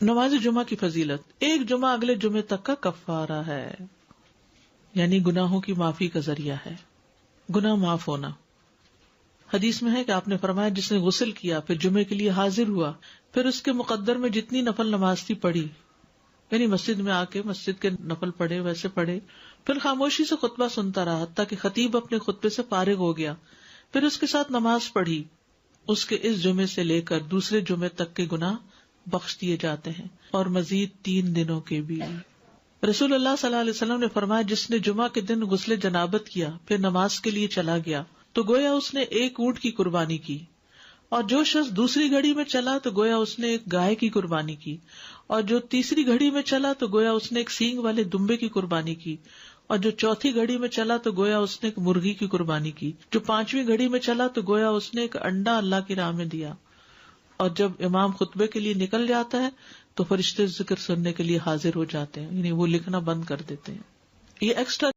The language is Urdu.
نماز جمعہ کی فضیلت، ایک جمعہ اگلے جمعے تک کا کفارہ ہے، یعنی گناہوں کی معافی کا ذریعہ ہے، گناہ معاف ہونا۔ حدیث میں ہے کہ آپ نے فرمایا جس نے غسل کیا پھر جمعے کے لیے حاضر ہوا، پھر اس کے مقدر میں جتنی نفل نماز تھی پڑھی، یعنی مسجد میں آ کے مسجد کے نفل پڑھے، ویسے پڑھے، پھر خاموشی سے خطبہ سنتا رہا حتیٰ کہ خطیب اپنے خطبے سے فارغ ہو گیا، پھر اس کے ساتھ نماز پڑھی، اس کے اس جمعے سے لے کر دوسرے جمعے تک کے گناہ بخش دیے جاتے ہیں، اور مزید 3 دنوں کے بھی۔ رسول اللہ صلی اللہ علیہ وسلم نے فرمایا جس نے جمعہ کے دن غسل جنابت کیا پھر نماز کے لیے چلا گیا تو گویا اس نے ایک اونٹ کی قربانی کی، اور جو شخص دوسری گھڑی میں چلا تو گویا اس نے ایک گائے کی قربانی کی، اور جو تیسری گھڑی میں چلا تو گویا اس نے ایک سینگ والے دمبے کی قربانی کی، اور جو چوتھی گھڑی میں چلا تو گویا اس نے ایک مرغی کی قربانی کی، جو 5ویں گھڑی میں چلا تو گویا اس نے ایک انڈا اللہ کی راہ میں دیا۔ اور جب امام خطبے کے لیے نکل جاتا ہے تو فرشتے ذکر سننے کے لیے حاضر ہو جاتے ہیں، یعنی وہ لکھنا بند کر دیتے ہیں۔ یہ ایکسٹرا